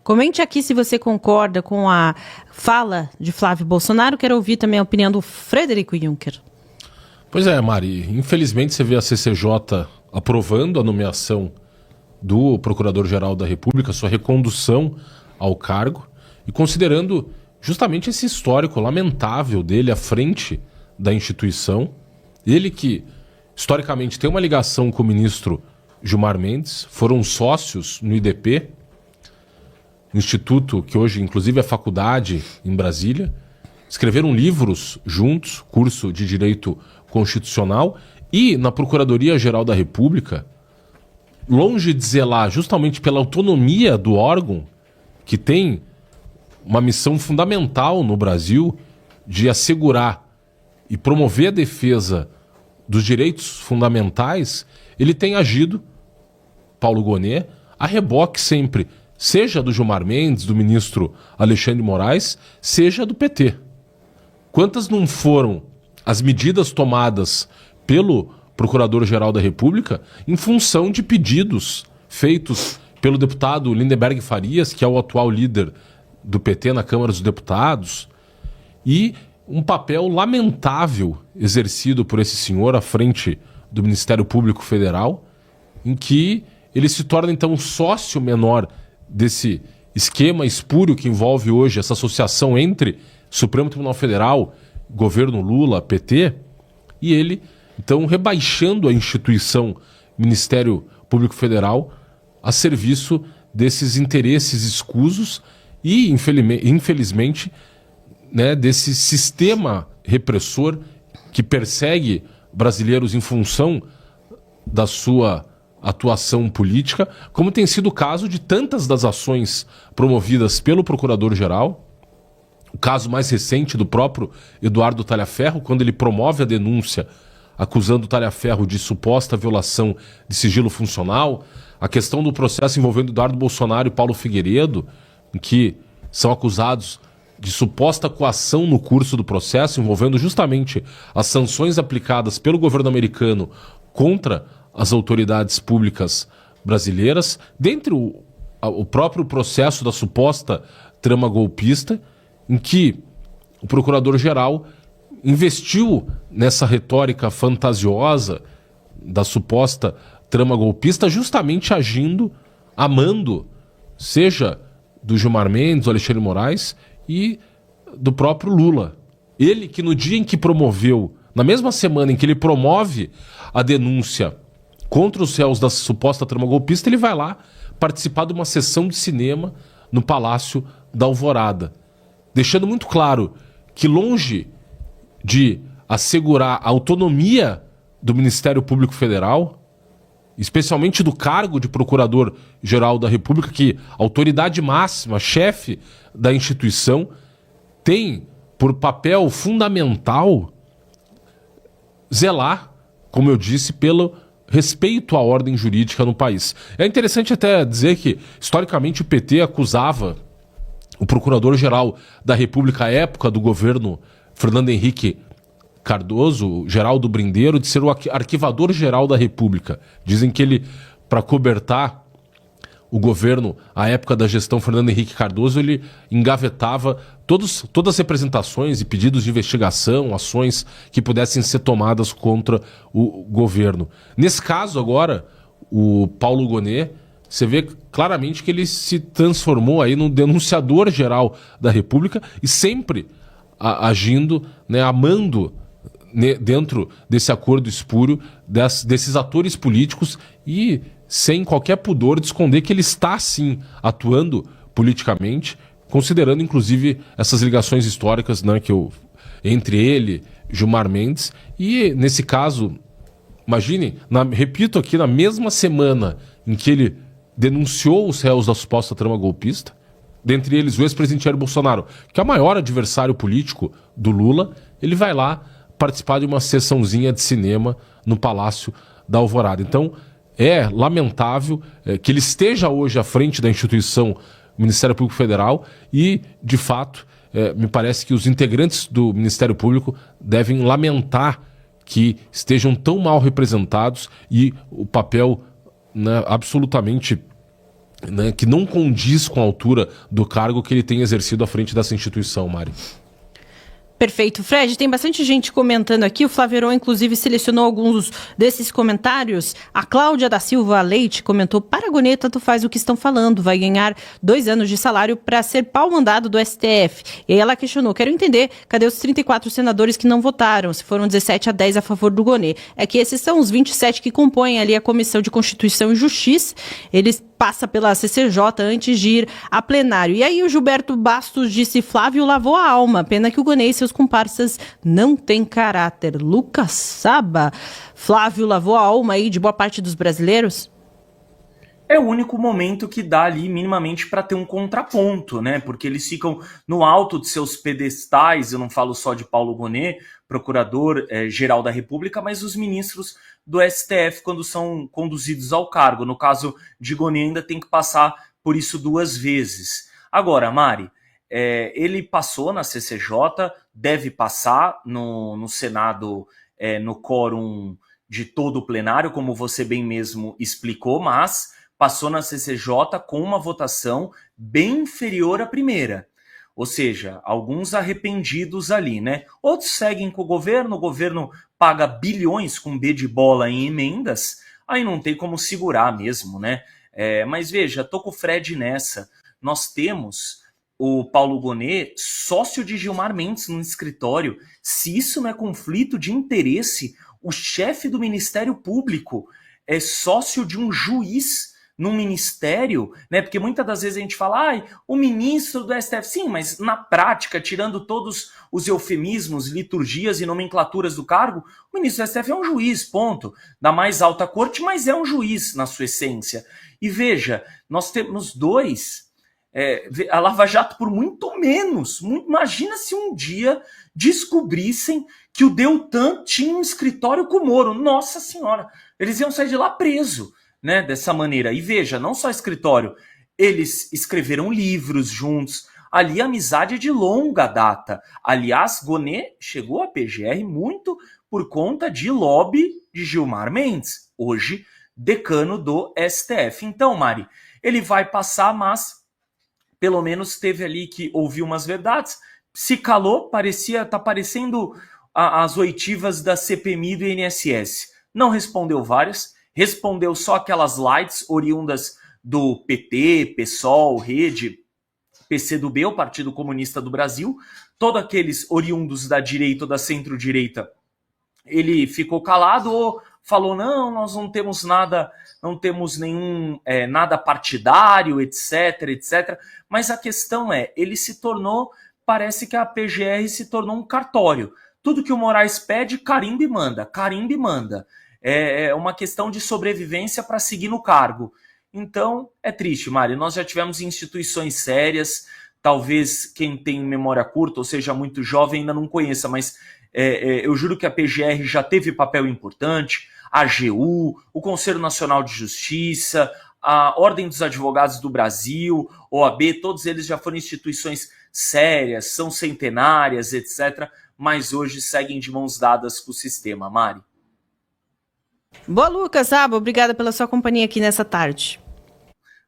Comente aqui se você concorda com a fala de Flávio Bolsonaro. Quero ouvir também a opinião do Frederico Juncker. Pois é, Mari. Infelizmente você vê a CCJ aprovando a nomeação do Procurador-Geral da República, sua recondução ao cargo, e considerando justamente esse histórico lamentável dele à frente da instituição. Ele que, historicamente, tem uma ligação com o ministro Gilmar Mendes, foram sócios no IDP, instituto que hoje, inclusive, é faculdade em Brasília, escreveram livros juntos, curso de Direito Constitucional, e na Procuradoria-Geral da República, longe de zelar justamente pela autonomia do órgão, que tem uma missão fundamental no Brasil de assegurar e promover a defesa dos direitos fundamentais, ele tem agido, Paulo Gonet, a reboque sempre, seja do Gilmar Mendes, do ministro Alexandre de Moraes, seja do PT. Quantas não foram as medidas tomadas pelo Procurador-Geral da República em função de pedidos feitos pelo deputado Lindenberg Farias, que é o atual líder do PT na Câmara dos Deputados, e um papel lamentável exercido por esse senhor à frente do Ministério Público Federal, em que ele se torna então sócio menor desse esquema espúrio que envolve hoje essa associação entre Supremo Tribunal Federal, governo Lula, PT, e ele então rebaixando a instituição Ministério Público Federal a serviço desses interesses escusos e, infelizmente, né, desse sistema repressor que persegue brasileiros em função da sua atuação política, como tem sido o caso de tantas das ações promovidas pelo Procurador-Geral. O caso mais recente do próprio Eduardo Talhaferro, quando ele promove a denúncia acusando o Talhaferro de suposta violação de sigilo funcional, a questão do processo envolvendo Eduardo Bolsonaro e Paulo Figueiredo, em que são acusados de suposta coação no curso do processo, envolvendo justamente as sanções aplicadas pelo governo americano contra as autoridades públicas brasileiras, dentre o próprio processo da suposta trama golpista, em que o Procurador-Geral investiu nessa retórica fantasiosa da suposta trama golpista, justamente agindo, amando, seja do Gilmar Mendes, do Alexandre de Moraes e do próprio Lula. Ele que no dia em que promoveu, na mesma semana em que ele promove a denúncia contra os réus da suposta trama golpista, ele vai lá participar de uma sessão de cinema no Palácio da Alvorada, deixando muito claro que, longe de assegurar a autonomia do Ministério Público Federal, especialmente do cargo de Procurador-Geral da República, que a autoridade máxima, chefe da instituição, tem por papel fundamental zelar, como eu disse, pelo respeito à ordem jurídica no país. É interessante até dizer que, historicamente, o PT acusava o Procurador-Geral da República à época do governo Fernando Henrique Cardoso, Geraldo Brindeiro, de ser o arquivador-geral da República. Dizem que ele, para cobertar o governo, à época da gestão Fernando Henrique Cardoso, ele engavetava todas as representações e pedidos de investigação, ações que pudessem ser tomadas contra o governo. Nesse caso agora, o Paulo Gonet, você vê claramente que ele se transformou aí no denunciador-geral da República e sempre agindo, né, amando dentro desse acordo espúrio desses atores políticos e sem qualquer pudor de esconder que ele está, sim, atuando politicamente, considerando, inclusive, essas ligações históricas, né, entre ele, Gilmar Mendes, e, nesse caso, imaginem, repito aqui, na mesma semana em que ele denunciou os réus da suposta trama golpista, dentre eles o ex-presidente Jair Bolsonaro, que é o maior adversário político do Lula, ele vai lá participar de uma sessãozinha de cinema no Palácio da Alvorada. Então, é lamentável que ele esteja hoje à frente da instituição Ministério Público Federal e, de fato, me parece que os integrantes do Ministério Público devem lamentar que estejam tão mal representados e o papel, né, absolutamente né, que não condiz com a altura do cargo que ele tem exercido à frente dessa instituição, Mari. Perfeito. Fred, tem bastante gente comentando aqui. O Flaveron, inclusive, selecionou alguns desses comentários. A Cláudia da Silva Leite comentou: Paragonê tanto faz o que estão falando. Vai ganhar 2 anos de salário para ser pau-mandado do STF. E aí ela questionou: quero entender, cadê os 34 senadores que não votaram? Se foram 17-10 a favor do Gonê. É que esses são os 27 que compõem ali a Comissão de Constituição e Justiça. Eles passa pela CCJ antes de ir a plenário. E aí o Gilberto Bastos disse: Flávio lavou a alma, pena que o Gonê e seus comparsas não têm caráter. Lucas Saba, Flávio lavou a alma aí de boa parte dos brasileiros? É o único momento que dá ali minimamente para ter um contraponto, né? Porque eles ficam no alto de seus pedestais, eu não falo só de Paulo Gonê, procurador-geral da República, mas os ministros do STF quando são conduzidos ao cargo. No caso de Gonê ainda tem que passar por isso 2 vezes. Agora, Mari, ele passou na CCJ, deve passar no Senado, no quórum de todo o plenário, como você bem mesmo explicou, mas passou na CCJ com uma votação bem inferior à primeira. Ou seja, alguns arrependidos ali, né? Outros seguem com o governo paga bilhões com B de bola em emendas, aí não tem como segurar mesmo, né? Mas veja, tô com o Fred nessa. Nós temos o Paulo Gonê, sócio de Gilmar Mendes no escritório. Se isso não é conflito de interesse, o chefe do Ministério Público é sócio de um juiz num ministério, né? Porque muitas das vezes a gente fala, o ministro do STF, sim, mas na prática, tirando todos os eufemismos, liturgias e nomenclaturas do cargo, o ministro do STF é um juiz, ponto, da mais alta corte, mas é um juiz na sua essência. E veja, nós temos 2, a Lava Jato por muito menos. Imagina se um dia descobrissem que o Deltan tinha um escritório com o Moro. Nossa Senhora, eles iam sair de lá preso, né, dessa maneira. E veja, não só escritório, eles escreveram livros juntos. Ali a amizade é de longa data. Aliás, Gonê chegou à PGR muito por conta de lobby de Gilmar Mendes, hoje decano do STF. Então, Mari, ele vai passar, mas pelo menos teve ali que ouvir umas verdades, se calou, tá parecendo as oitivas da CPMI do INSS. Não respondeu várias, respondeu só aquelas lights oriundas do PT, PSOL, Rede, PCdoB, o Partido Comunista do Brasil, todos aqueles oriundos da direita ou da centro-direita, ele ficou calado ou falou, não, nós não temos nada, não temos nenhum nada partidário, etc, etc. Mas a questão ele se tornou, parece que a PGR se tornou um cartório. Tudo que o Moraes pede, carimba e manda, carimba e manda. É uma questão de sobrevivência para seguir no cargo. Então, é triste, Mari. Nós já tivemos instituições sérias, talvez quem tem memória curta, ou seja, muito jovem, ainda não conheça, mas eu juro que a PGR já teve papel importante, a AGU, o Conselho Nacional de Justiça, a Ordem dos Advogados do Brasil, OAB, todos eles já foram instituições sérias, são centenárias, etc., mas hoje seguem de mãos dadas com o sistema, Mari. Boa, Lucas Saba, obrigada pela sua companhia aqui nessa tarde.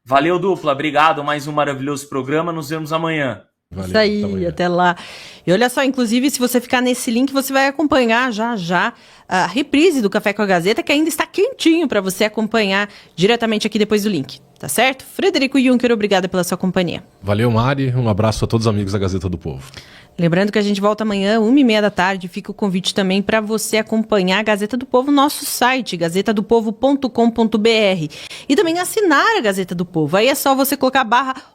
Valeu, dupla, obrigado, mais um maravilhoso programa, nos vemos amanhã. Valeu, isso aí, até lá. E olha só, inclusive, se você ficar nesse link, você vai acompanhar já a reprise do Café com a Gazeta, que ainda está quentinho para você acompanhar diretamente aqui depois do link, tá certo? Frederico Juncker, obrigada pela sua companhia. Valeu, Mari, um abraço a todos os amigos da Gazeta do Povo. Lembrando que a gente volta amanhã, 1h30 da tarde. Fica o convite também para você acompanhar a Gazeta do Povo no nosso site, gazetadopovo.com.br. E também assinar a Gazeta do Povo. Aí é só você colocar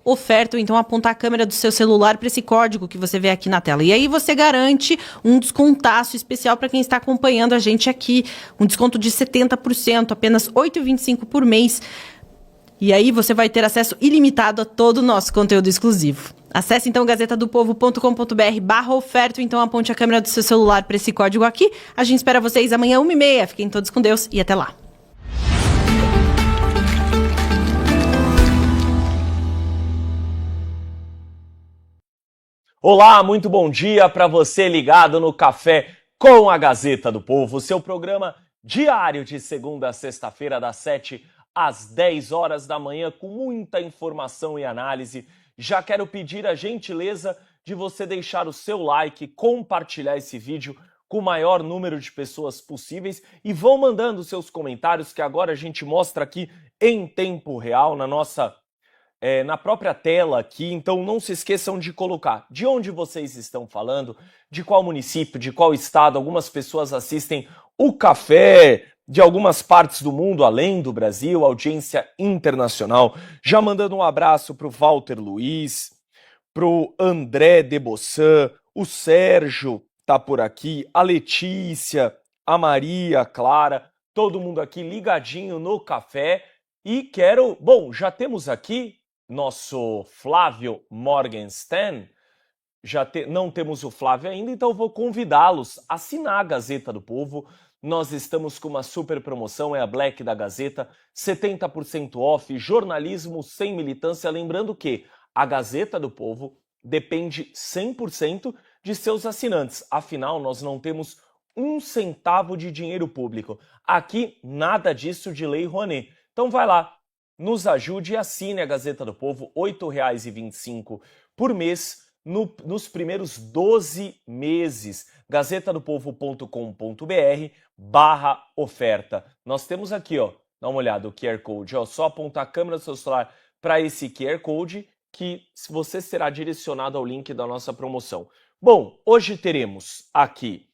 /oferta ou então apontar a câmera do seu celular para esse código que você vê aqui na tela. E aí você garante um descontaço especial para quem está acompanhando a gente aqui. Um desconto de 70%, apenas R$ 8,25 por mês. E aí você vai ter acesso ilimitado a todo o nosso conteúdo exclusivo. Acesse então gazetadopovo.com.br/oferta, então aponte a câmera do seu celular para esse código aqui. A gente espera vocês amanhã 1h30. Fiquem todos com Deus e até lá. Olá, muito bom dia para você ligado no Café com a Gazeta do Povo, seu programa diário de segunda a sexta-feira das 7 às 10 horas da manhã, com muita informação e análise. Já quero pedir a gentileza de você deixar o seu like, compartilhar esse vídeo com o maior número de pessoas possíveis e vão mandando seus comentários que agora a gente mostra aqui em tempo real na própria tela aqui, então não se esqueçam de colocar de onde vocês estão falando, de qual município, de qual estado. Algumas pessoas assistem o Café de algumas partes do mundo, além do Brasil, audiência internacional. Já mandando um abraço para o Walter Luiz, para o André de Bossan, o Sérgio tá por aqui, a Letícia, a Maria, a Clara, todo mundo aqui ligadinho no café. E já temos aqui nosso Flávio Morgenstern, não temos o Flávio ainda, então vou convidá-los a assinar a Gazeta do Povo. Nós estamos com uma super promoção, é a Black da Gazeta, 70% off, jornalismo sem militância. Lembrando que a Gazeta do Povo depende 100% de seus assinantes. Afinal, nós não temos um centavo de dinheiro público. Aqui, nada disso de Lei Rouanet. Então vai lá, nos ajude e assine a Gazeta do Povo, R$ 8,25 por mês, nos primeiros 12 meses. gazetadopovo.com.br/oferta. Nós temos aqui, ó, dá uma olhada, o QR Code. Ó, só apontar a câmera do seu celular para esse QR Code que você será direcionado ao link da nossa promoção. Bom, hoje teremos aqui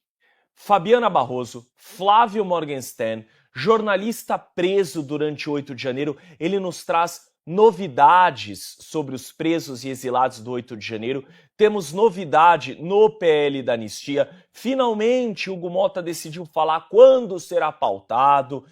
Fabiana Barroso, Flávio Morgenstern, jornalista preso durante o 8 de janeiro. Ele nos traz novidades sobre os presos e exilados do 8 de janeiro. Temos novidade no PL da anistia. Finalmente, Hugo Mota decidiu falar quando será pautado.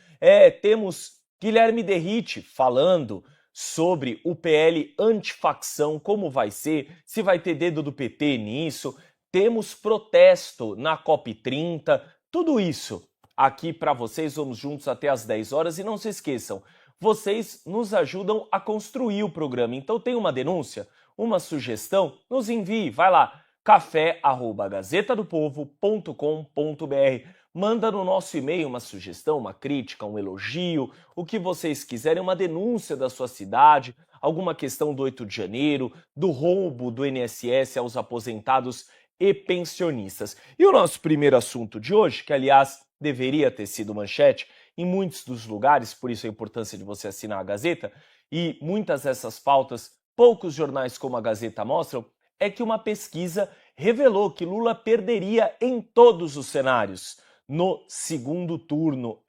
Temos Guilherme Derrite falando sobre o PL antifacção, como vai ser, se vai ter dedo do PT nisso. Temos protesto na COP30, tudo isso aqui para vocês. Vamos juntos até às 10 horas e não se esqueçam, vocês nos ajudam a construir o programa. Então tem uma denúncia, uma sugestão, nos envie, vai lá, café@gazetadopovo.com.br. Manda no nosso e-mail uma sugestão, uma crítica, um elogio, o que vocês quiserem, uma denúncia da sua cidade, alguma questão do 8 de janeiro, do roubo do INSS aos aposentados e pensionistas. E o nosso primeiro assunto de hoje, que aliás deveria ter sido manchete em muitos dos lugares, por isso a importância de você assinar a Gazeta, e muitas dessas pautas, poucos jornais como a Gazeta mostram, é que uma pesquisa revelou que Lula perderia em todos os cenários no segundo turno.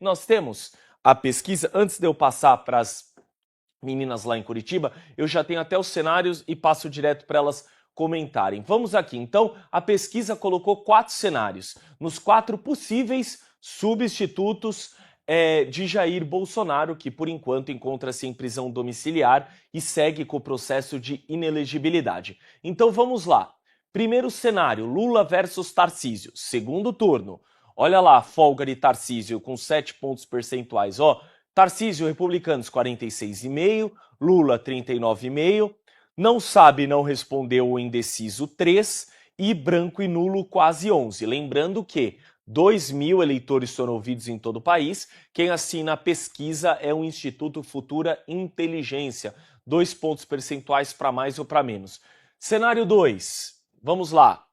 Nós temos a pesquisa, antes de eu passar para as meninas lá em Curitiba, eu já tenho até os cenários e passo direto para elas comentarem. Vamos aqui, então, a pesquisa colocou 4 cenários, nos 4 possíveis substitutos de Jair Bolsonaro, que por enquanto encontra-se em prisão domiciliar e segue com o processo de inelegibilidade. Então vamos lá. Primeiro cenário, Lula versus Tarcísio, segundo turno. Olha lá, a folga de Tarcísio com 7 pontos percentuais. Tarcísio, republicanos, 46,5%, Lula, 39,5%, não sabe, não respondeu o indeciso 3% e branco e nulo quase 11%. Lembrando que 2.000 eleitores foram ouvidos em todo o país. Quem assina a pesquisa é o Instituto Futura Inteligência. 2 pontos percentuais para mais ou para menos. Cenário 2, vamos lá.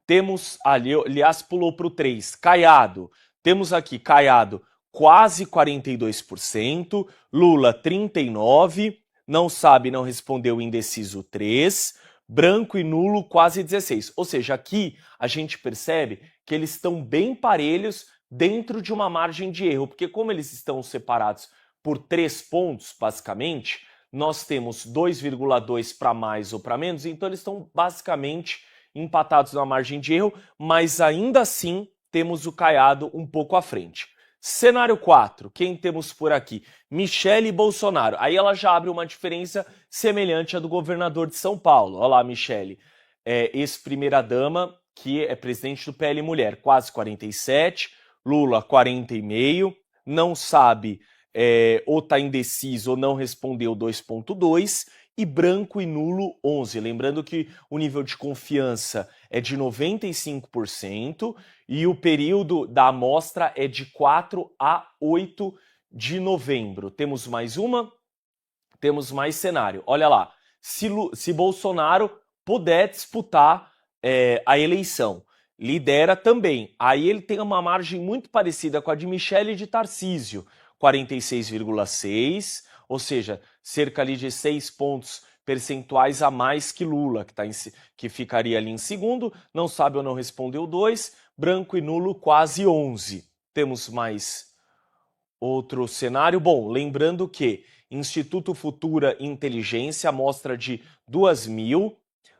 Temos, aliás, pulou para o 3, Caiado. Temos aqui Caiado quase 42%, Lula 39%, não sabe, não respondeu indeciso 3%, branco e nulo quase 16%. Ou seja, aqui a gente percebe que eles estão bem parelhos dentro de uma margem de erro, porque como eles estão separados por 3 pontos, basicamente, nós temos 2,2 para mais ou para menos, então eles estão basicamente empatados na margem de erro, mas ainda assim temos o Caiado um pouco à frente. Cenário 4, quem temos por aqui? Michele Bolsonaro. Aí ela já abre uma diferença semelhante à do governador de São Paulo. Olha lá, Michele, ex-primeira-dama, que é presidente do PL Mulher, quase 47%, Lula 40,5%, não sabe, ou está indeciso ou não respondeu 2,2%, e branco e nulo 11%. Lembrando que o nível de confiança é de 95% e o período da amostra é de 4 a 8 de novembro. Temos mais uma? Temos mais cenário. Olha lá, se Bolsonaro puder disputar a eleição, lidera também. Aí ele tem uma margem muito parecida com a de Michele e de Tarcísio, 46,6, ou seja, cerca ali de 6 pontos percentuais a mais que Lula, que ficaria ali em segundo. Não sabe ou não respondeu 2, branco e nulo quase 11. Temos mais outro cenário. Bom, lembrando que Instituto Futura Inteligência, amostra de 2.000.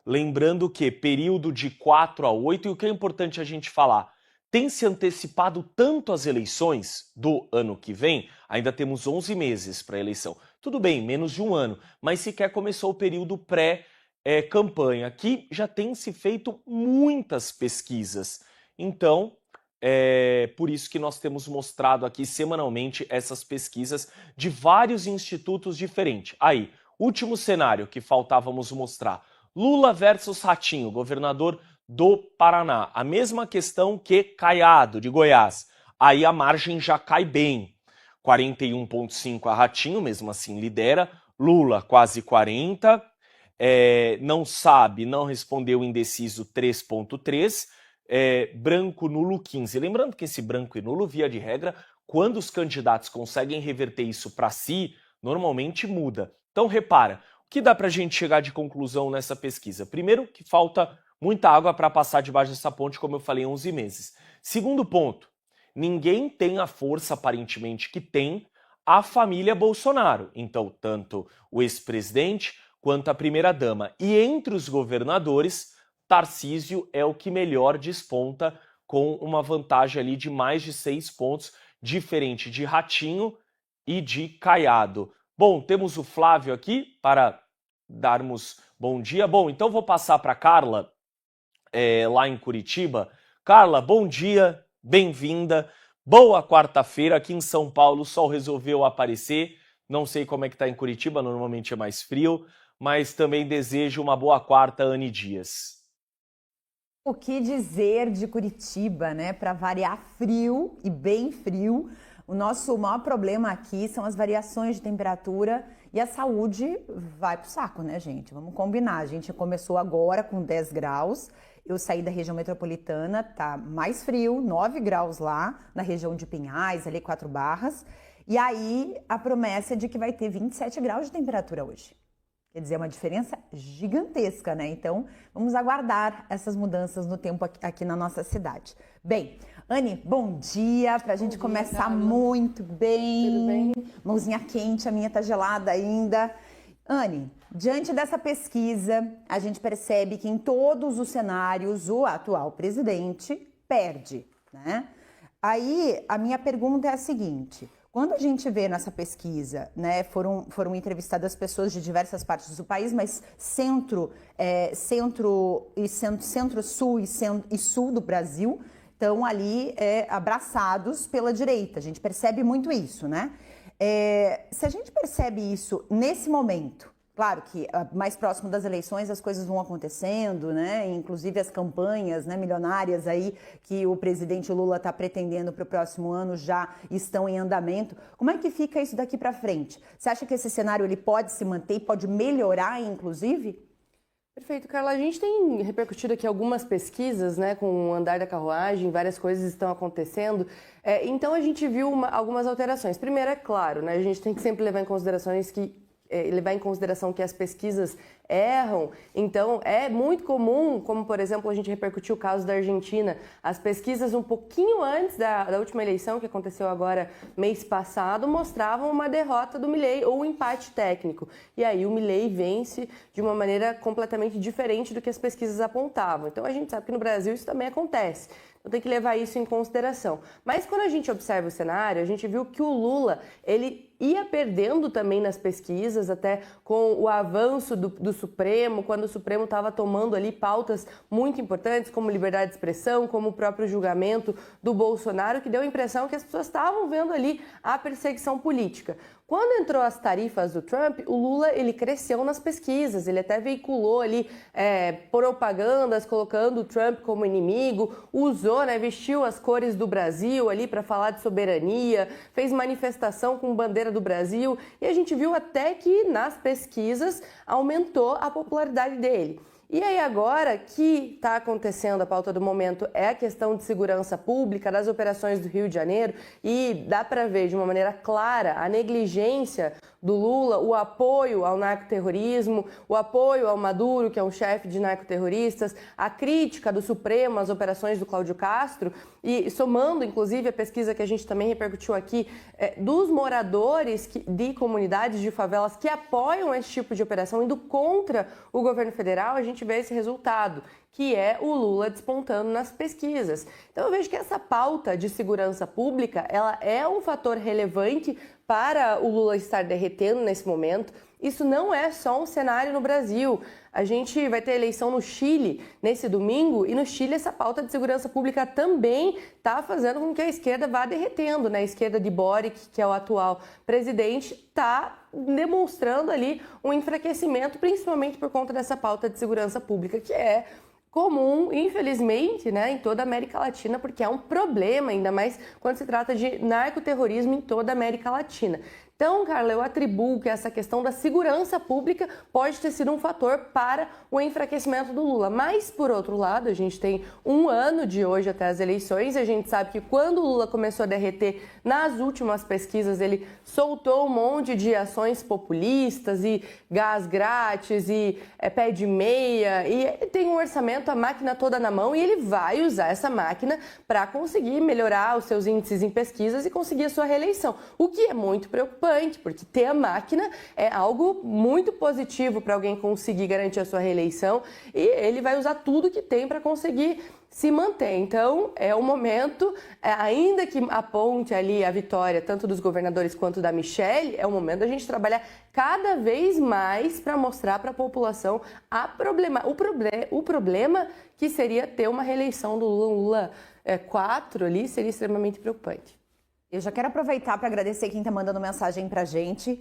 Lembrando que período de 4 a 8, e o que é importante a gente falar, tem se antecipado tanto as eleições do ano que vem, ainda temos 11 meses para a eleição. Tudo bem, menos de um ano, mas sequer começou o período pré-campanha, que já tem se feito muitas pesquisas. Então, por isso que nós temos mostrado aqui semanalmente essas pesquisas de vários institutos diferentes. Aí, último cenário que faltávamos mostrar. Lula versus Ratinho, governador do Paraná. A mesma questão que Caiado, de Goiás. Aí a margem já cai bem. 41,5 a Ratinho, mesmo assim lidera. Lula quase 40. Não sabe, não respondeu indeciso 3,3. Branco, nulo 15. Lembrando que esse branco e nulo, via de regra, quando os candidatos conseguem reverter isso para si, normalmente muda. Então repara, o que dá para a gente chegar de conclusão nessa pesquisa? Primeiro, que falta muita água para passar debaixo dessa ponte, como eu falei, 11 meses. Segundo ponto, ninguém tem a força, aparentemente, que tem a família Bolsonaro. Então, tanto o ex-presidente quanto a primeira-dama. E entre os governadores, Tarcísio é o que melhor desponta, com uma vantagem ali de mais de 6 pontos, diferente de Ratinho e de Caiado. Bom, temos o Flávio aqui para darmos bom dia. Bom, então vou passar para a Carla, lá em Curitiba. Carla, bom dia, bem-vinda. Boa quarta-feira. Aqui em São Paulo o sol resolveu aparecer. Não sei como é que está em Curitiba, normalmente é mais frio, mas também desejo uma boa quarta, Anne Dias. O que dizer de Curitiba, né? Para variar, frio e bem frio. O nosso maior problema aqui são as variações de temperatura e a saúde vai pro saco, né, gente? Vamos combinar. A gente começou agora com 10 graus. Eu saí da região metropolitana, tá mais frio, 9 graus lá, na região de Pinhais, ali 4 Barras. E aí a promessa é de que vai ter 27 graus de temperatura hoje. Quer dizer, é uma diferença gigantesca, né? Então, vamos aguardar essas mudanças no tempo aqui na nossa cidade. Bem, Anne, bom dia, pra gente começar muito bem. Tudo bem? Mãozinha quente, a minha tá gelada ainda. Anne, diante dessa pesquisa, a gente percebe que em todos os cenários o atual presidente perde, né? Aí, a minha pergunta é a seguinte: quando a gente vê nessa pesquisa, né, foram entrevistadas pessoas de diversas partes do país, mas centro-sul e sul do Brasil estão ali abraçados pela direita. A gente percebe muito isso, né? Se a gente percebe isso nesse momento, claro que mais próximo das eleições as coisas vão acontecendo, né? Inclusive as campanhas, né, milionárias aí que o presidente Lula está pretendendo para o próximo ano já estão em andamento. Como é que fica isso daqui para frente? Você acha que esse cenário ele pode se manter, pode melhorar, inclusive? Perfeito, Carla. A gente tem repercutido aqui algumas pesquisas, né, com o andar da carruagem, várias coisas estão acontecendo. Então a gente viu algumas alterações. Primeiro, é claro, né, a gente tem que sempre levar em consideração que as pesquisas erram. Então, é muito comum, como, por exemplo, a gente repercutiu o caso da Argentina, as pesquisas um pouquinho antes da última eleição, que aconteceu agora mês passado, mostravam uma derrota do Milei ou um empate técnico. E aí o Milei vence de uma maneira completamente diferente do que as pesquisas apontavam. Então, a gente sabe que no Brasil isso também acontece. Então tem que levar isso em consideração. Mas quando a gente observa o cenário, a gente viu que o Lula, ele ia perdendo também nas pesquisas, até com o avanço do Supremo, quando o Supremo estava tomando ali pautas muito importantes, como liberdade de expressão, como o próprio julgamento do Bolsonaro, que deu a impressão que as pessoas estavam vendo ali a perseguição política. Quando entrou as tarifas do Trump, o Lula ele cresceu nas pesquisas, ele até veiculou ali propagandas colocando o Trump como inimigo, usou, né, vestiu as cores do Brasil ali para falar de soberania, fez manifestação com bandeira do Brasil e a gente viu até que nas pesquisas aumentou a popularidade dele. E aí agora que está acontecendo, a pauta do momento é a questão de segurança pública, das operações do Rio de Janeiro, e dá para ver de uma maneira clara a negligência do Lula, o apoio ao narcoterrorismo, o apoio ao Maduro, que é um chefe de narcoterroristas, a crítica do Supremo às operações do Cláudio Castro, e somando, inclusive, a pesquisa que a gente também repercutiu aqui, dos moradores de comunidades de favelas que apoiam esse tipo de operação, indo contra o governo federal, a gente vê esse resultado, que é o Lula despontando nas pesquisas. Então eu vejo que essa pauta de segurança pública, ela é um fator relevante para o Lula estar derretendo nesse momento. Isso não é só um cenário no Brasil. A gente vai ter eleição no Chile nesse domingo e no Chile essa pauta de segurança pública também está fazendo com que a esquerda vá derretendo, né? A esquerda de Boric, que é o atual presidente, está demonstrando ali um enfraquecimento, principalmente por conta dessa pauta de segurança pública, que é comum, infelizmente, né, em toda a América Latina, porque é um problema, ainda mais quando se trata de narcoterrorismo em toda a América Latina. Então, Carla, eu atribuo que essa questão da segurança pública pode ter sido um fator para o enfraquecimento do Lula. Mas, por outro lado, a gente tem um ano de hoje até as eleições e a gente sabe que quando o Lula começou a derreter nas últimas pesquisas, ele soltou um monte de ações populistas e gás grátis e pé de meia e ele tem um orçamento, a máquina toda na mão e ele vai usar essa máquina para conseguir melhorar os seus índices em pesquisas e conseguir a sua reeleição. O que é muito preocupante, porque ter a máquina é algo muito positivo para alguém conseguir garantir a sua reeleição e ele vai usar tudo que tem para conseguir se manter. Então, é o momento, ainda que aponte ali a vitória tanto dos governadores quanto da Michelle, é o momento da gente trabalhar cada vez mais para mostrar para a população o problema que seria ter uma reeleição do Lula 4 ali, seria extremamente preocupante. Eu já quero aproveitar para agradecer quem está mandando mensagem para a gente.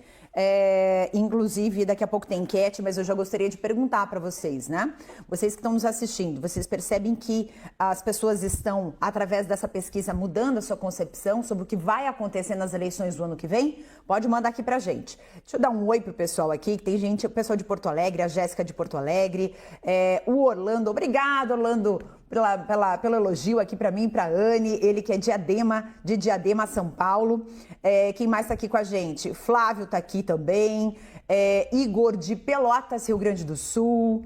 Inclusive, daqui a pouco tem enquete, mas eu já gostaria de perguntar para vocês, né? Vocês que estão nos assistindo, vocês percebem que as pessoas estão, através dessa pesquisa, mudando a sua concepção sobre o que vai acontecer nas eleições do ano que vem? Pode mandar aqui para a gente. Deixa eu dar um oi pro pessoal aqui, que tem gente, o pessoal de Porto Alegre, a Jéssica de Porto Alegre, o Orlando. Obrigado, Orlando, pelo elogio aqui para mim, para Anne, ele que é de Diadema, São Paulo. Quem mais está aqui com a gente? Flávio está aqui também. Igor de Pelotas, Rio Grande do Sul.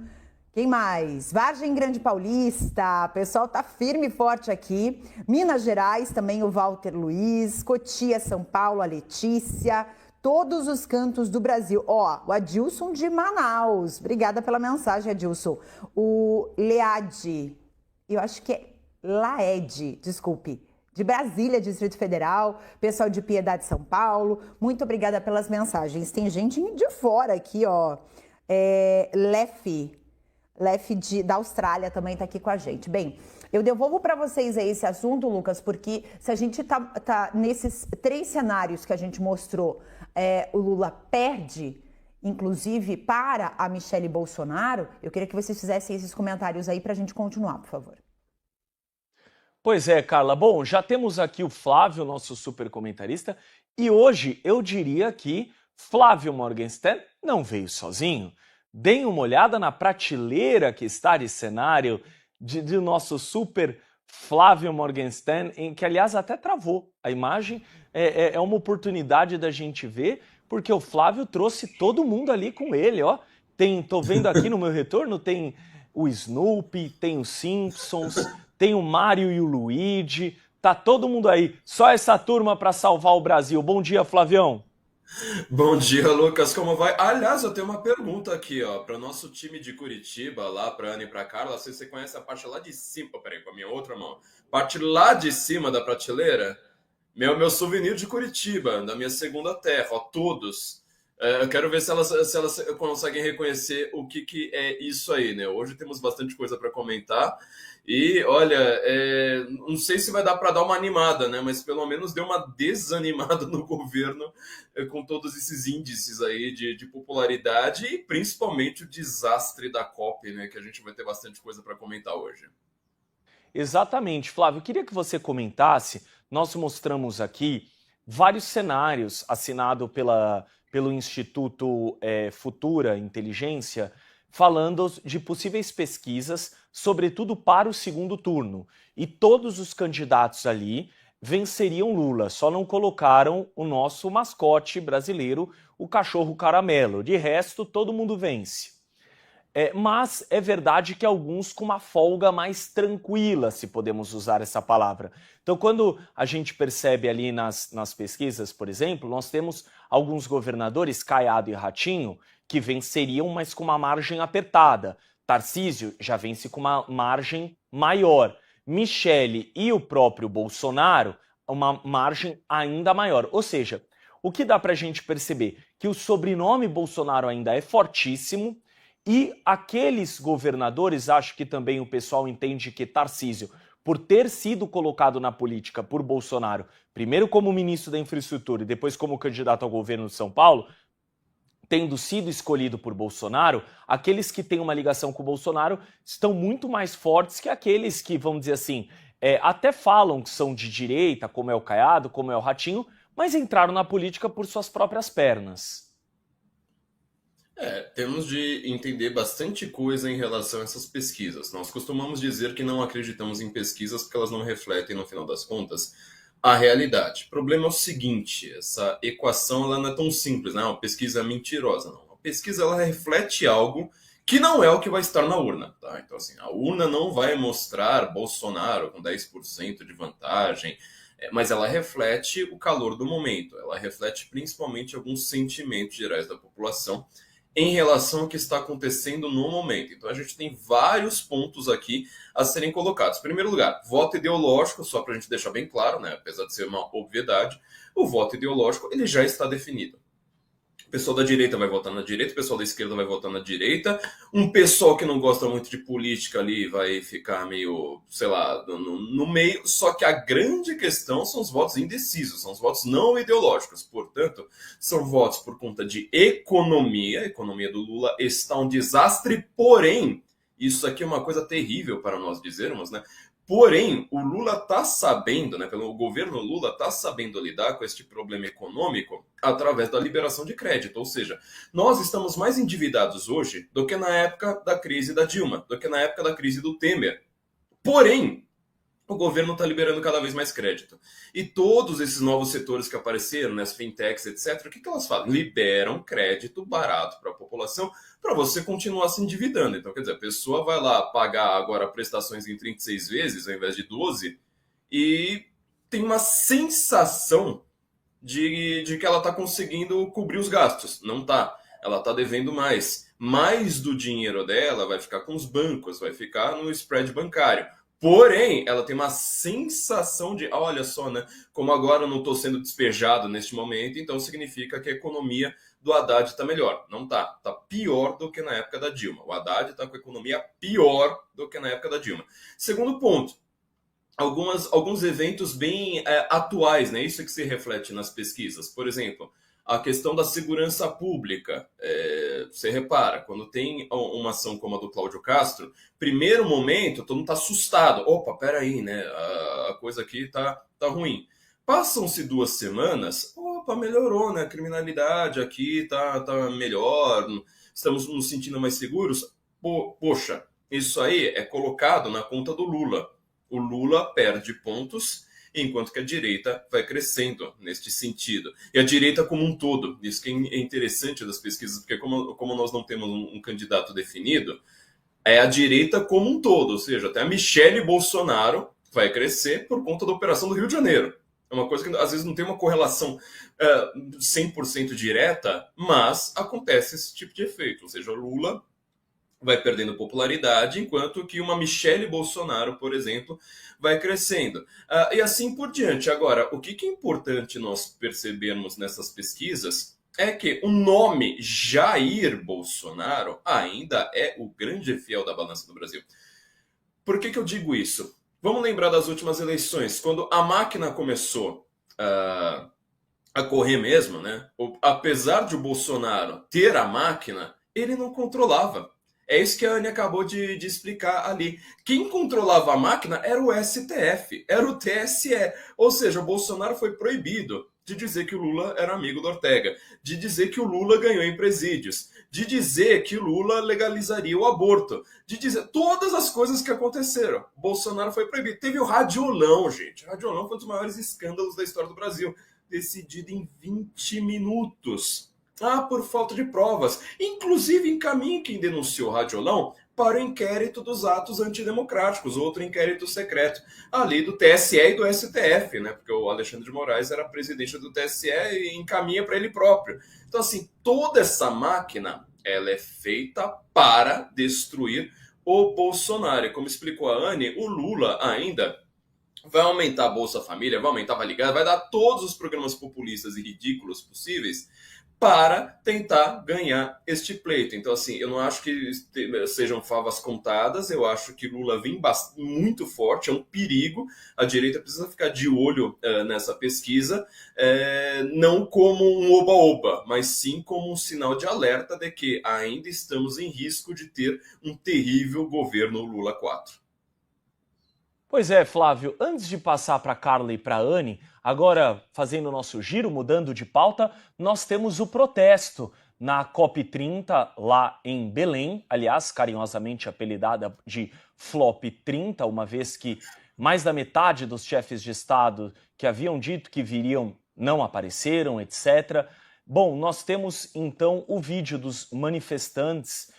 Quem mais? Vargem Grande Paulista, o pessoal tá firme e forte aqui. Minas Gerais, também o Walter Luiz. Cotia, São Paulo, a Letícia. Todos os cantos do Brasil. O Adilson de Manaus. Obrigada pela mensagem, Adilson. O Leade, eu acho que é Laed, desculpe, de Brasília, Distrito Federal, pessoal de Piedade, São Paulo, muito obrigada pelas mensagens. Tem gente de fora aqui, Lef da Austrália também está aqui com a gente. Bem, eu devolvo para vocês aí esse assunto, Lucas, porque se a gente tá nesses 3 cenários que a gente mostrou, o Lula perde, inclusive para a Michelle Bolsonaro, eu queria que vocês fizessem esses comentários aí para a gente continuar, por favor. Pois é, Carla. Bom, já temos aqui o Flávio, nosso super comentarista, e hoje eu diria que Flávio Morgenstern não veio sozinho. Deem uma olhada na prateleira que está de cenário de nosso super Flávio Morgenstern, em que, aliás, até travou a imagem. É uma oportunidade da gente ver, porque o Flávio trouxe todo mundo ali com ele, ó. Tô vendo aqui no meu retorno, tem o Snoopy, tem os Simpsons, tem o Mário e o Luigi, tá todo mundo aí. Só essa turma para salvar o Brasil. Bom dia, Flavião. Bom dia, Lucas, como vai? Aliás, eu tenho uma pergunta aqui, para o nosso time de Curitiba, lá para Ana e para Carla. Se você conhece a parte lá de cima, peraí, com a minha outra mão, parte lá de cima da prateleira, meu souvenir de Curitiba, da minha segunda terra, todos. Eu quero ver se elas conseguem reconhecer o que é isso aí, né? Hoje temos bastante coisa para comentar E olha, não sei se vai dar para dar uma animada, né? Mas pelo menos deu uma desanimada no governo com todos esses índices aí de popularidade e principalmente o desastre da COP, né? Que a gente vai ter bastante coisa para comentar hoje. Exatamente, Flávio. Eu queria que você comentasse. Nós mostramos aqui vários cenários assinados pelo Instituto Futura Inteligência, falando de possíveis pesquisas, sobretudo para o segundo turno. E todos os candidatos ali venceriam Lula, só não colocaram o nosso mascote brasileiro, o cachorro caramelo. De resto, todo mundo vence. Mas é verdade que alguns com uma folga mais tranquila, se podemos usar essa palavra. Então, quando a gente percebe ali nas pesquisas, por exemplo, nós temos alguns governadores, Caiado e Ratinho, que venceriam, mas com uma margem apertada. Tarcísio já vence com uma margem maior. Michele e o próprio Bolsonaro, uma margem ainda maior. Ou seja, o que dá para a gente perceber? Que o sobrenome Bolsonaro ainda é fortíssimo, e aqueles governadores, acho que também o pessoal entende que Tarcísio, por ter sido colocado na política por Bolsonaro, primeiro como ministro da Infraestrutura e depois como candidato ao governo de São Paulo, tendo sido escolhido por Bolsonaro, aqueles que têm uma ligação com o Bolsonaro estão muito mais fortes que aqueles que, vamos dizer assim, até falam que são de direita, como é o Caiado, como é o Ratinho, mas entraram na política por suas próprias pernas. Temos de entender bastante coisa em relação a essas pesquisas. Nós costumamos dizer que não acreditamos em pesquisas porque elas não refletem, no final das contas, a realidade. O problema é o seguinte, essa equação ela não é tão simples, né? Uma pesquisa é mentirosa, não. A pesquisa ela reflete algo que não é o que vai estar na urna, tá? Então, assim, a urna não vai mostrar Bolsonaro com 10% de vantagem, mas ela reflete o calor do momento, ela reflete principalmente alguns sentimentos gerais da população em relação ao que está acontecendo no momento. Então a gente tem vários pontos aqui a serem colocados. Em primeiro lugar, voto ideológico, só para a gente deixar bem claro, né? Apesar de ser uma obviedade, o voto ideológico ele já está definido. O pessoal da direita vai votar na direita, o pessoal da esquerda vai votar na direita, um pessoal que não gosta muito de política ali vai ficar meio, sei lá, no meio, só que a grande questão são os votos indecisos, são os votos não ideológicos, portanto, são votos por conta de economia, a economia do Lula está um desastre, porém, isso aqui é uma coisa terrível para nós dizermos, né? Porém, o Lula está sabendo, né, o governo Lula está sabendo lidar com este problema econômico através da liberação de crédito. Ou seja, nós estamos mais endividados hoje do que na época da crise da Dilma, do que na época da crise do Temer. Porém, o governo está liberando cada vez mais crédito. E todos esses novos setores que apareceram, né, as fintechs, etc., o que elas fazem? Liberam crédito barato para a população para você continuar se endividando. Então, quer dizer, a pessoa vai lá pagar agora prestações em 36 vezes ao invés de 12 e tem uma sensação de que ela está conseguindo cobrir os gastos. Não está. Ela está devendo mais. Mais do dinheiro dela vai ficar com os bancos, vai ficar no spread bancário. Porém, ela tem uma sensação de, olha só, né? Como agora eu não estou sendo despejado neste momento, então significa que a economia do Haddad está melhor. Não está. Está pior do que na época da Dilma. O Haddad está com a economia pior do que na época da Dilma. Segundo ponto, alguns eventos bem atuais, né? Isso é que se reflete nas pesquisas. Por exemplo, a questão da segurança pública. Você repara, quando tem uma ação como a do Cláudio Castro, primeiro momento, todo mundo está assustado. Opa, peraí, né? A coisa aqui tá ruim. Passam-se 2 semanas, opa, melhorou, né? A criminalidade aqui tá melhor, estamos nos sentindo mais seguros. Poxa, isso aí é colocado na conta do Lula. O Lula perde pontos, enquanto que a direita vai crescendo neste sentido. E a direita como um todo, isso que é interessante das pesquisas, porque como nós não temos um candidato definido, é a direita como um todo, ou seja, até a Michele Bolsonaro vai crescer por conta da operação do Rio de Janeiro. É uma coisa que às vezes não tem uma correlação 100% direta, mas acontece esse tipo de efeito, ou seja, o Lula vai perdendo popularidade, enquanto que uma Michele Bolsonaro, por exemplo, vai crescendo. E assim por diante. Agora, o que é importante nós percebermos nessas pesquisas é que o nome Jair Bolsonaro ainda é o grande fiel da balança do Brasil. Por que eu digo isso? Vamos lembrar das últimas eleições, quando a máquina começou a correr mesmo, né? Apesar de o Bolsonaro ter a máquina, ele não controlava. É isso que a Anne acabou de explicar ali. Quem controlava a máquina era o STF, era o TSE. Ou seja, o Bolsonaro foi proibido de dizer que o Lula era amigo do Ortega, de dizer que o Lula ganhou em presídios, de dizer que o Lula legalizaria o aborto, de dizer todas as coisas que aconteceram. Bolsonaro foi proibido. Teve o Radiolão, gente. O Radiolão foi um dos maiores escândalos da história do Brasil, decidido em 20 minutos. Por falta de provas. Inclusive, encaminhe quem denunciou o Radiolão para o inquérito dos atos antidemocráticos, outro inquérito secreto, ali do TSE e do STF, né? Porque o Alexandre de Moraes era presidente do TSE e encaminha para ele próprio. Então, assim, toda essa máquina, ela é feita para destruir o Bolsonaro. E como explicou a Anne, o Lula ainda vai aumentar a Bolsa Família, vai aumentar a Ligada, vai dar todos os programas populistas e ridículos possíveis para tentar ganhar este pleito. Então, assim, eu não acho que sejam favas contadas, eu acho que Lula vem muito forte, é um perigo, a direita precisa ficar de olho nessa pesquisa, não como um oba-oba, mas sim como um sinal de alerta de que ainda estamos em risco de ter um terrível governo Lula 4. Pois é, Flávio, antes de passar para Carla e para Anne, agora fazendo o nosso giro, mudando de pauta, nós temos o protesto na COP30 lá em Belém, aliás, carinhosamente apelidada de Flop 30, uma vez que mais da metade dos chefes de Estado que haviam dito que viriam não apareceram, etc. Bom, nós temos então o vídeo dos manifestantes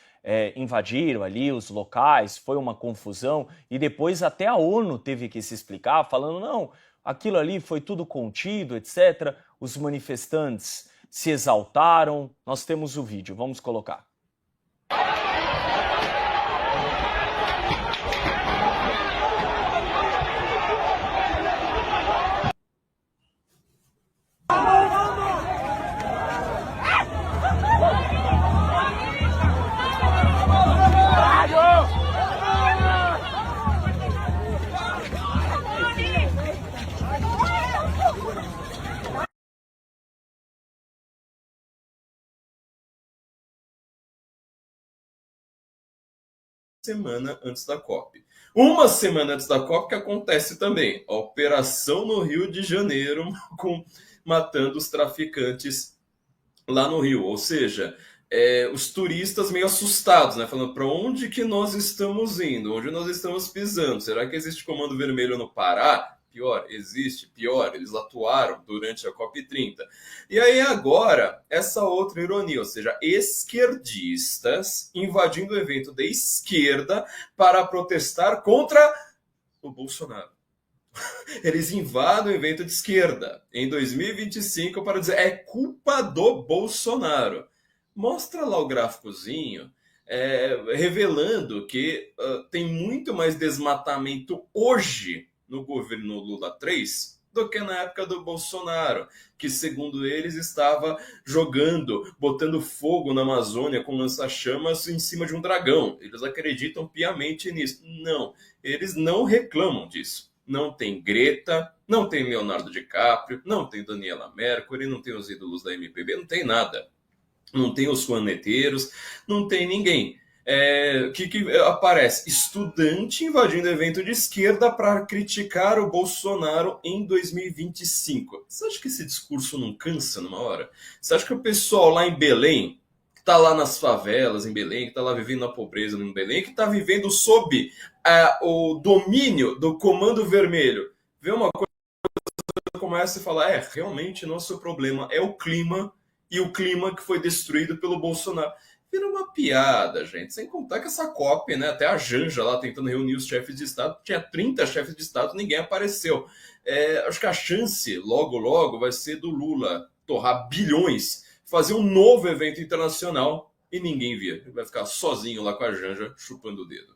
invadiram ali os locais, foi uma confusão e depois até a ONU teve que se explicar, falando não, aquilo ali foi tudo contido, etc. Os manifestantes se exaltaram, nós temos o vídeo, vamos colocar. Semana antes da COP. Uma semana antes da COP que acontece também a operação no Rio de Janeiro matando os traficantes lá no Rio, ou seja, os turistas meio assustados, né, falando para onde que nós estamos indo, onde nós estamos pisando, será que existe comando vermelho no Pará? Pior, existe, pior, eles atuaram durante a COP30. E aí agora, essa outra ironia, ou seja, esquerdistas invadindo o evento da esquerda para protestar contra o Bolsonaro. Eles invadem o evento de esquerda em 2025 para dizer é culpa do Bolsonaro. Mostra lá o gráficozinho, revelando que tem muito mais desmatamento hoje no governo Lula 3 do que na época do Bolsonaro, que segundo eles estava botando fogo na Amazônia com lança-chamas em cima de um dragão. Eles acreditam piamente nisso. Não, eles não reclamam disso. Não tem Greta, não tem Leonardo DiCaprio, não tem Daniela Mercury, não tem os ídolos da MPB, não tem nada. Não tem os faneteiros, não tem ninguém. Que aparece estudante invadindo evento de esquerda para criticar o Bolsonaro em 2025. Você acha que esse discurso não cansa numa hora? Você acha que o pessoal lá em Belém, que está lá nas favelas em Belém, que está lá vivendo na pobreza em Belém, que está vivendo sob o domínio do Comando Vermelho, vê uma coisa, começa a falar, realmente nosso problema é o clima, e o clima que foi destruído pelo Bolsonaro. Vira uma piada, gente. Sem contar que essa COP, né, até a Janja lá tentando reunir os chefes de Estado, tinha 30 chefes de Estado, ninguém apareceu. Acho que a chance, logo, logo, vai ser do Lula torrar bilhões, fazer um novo evento internacional e ninguém via. Ele vai ficar sozinho lá com a Janja, chupando o dedo.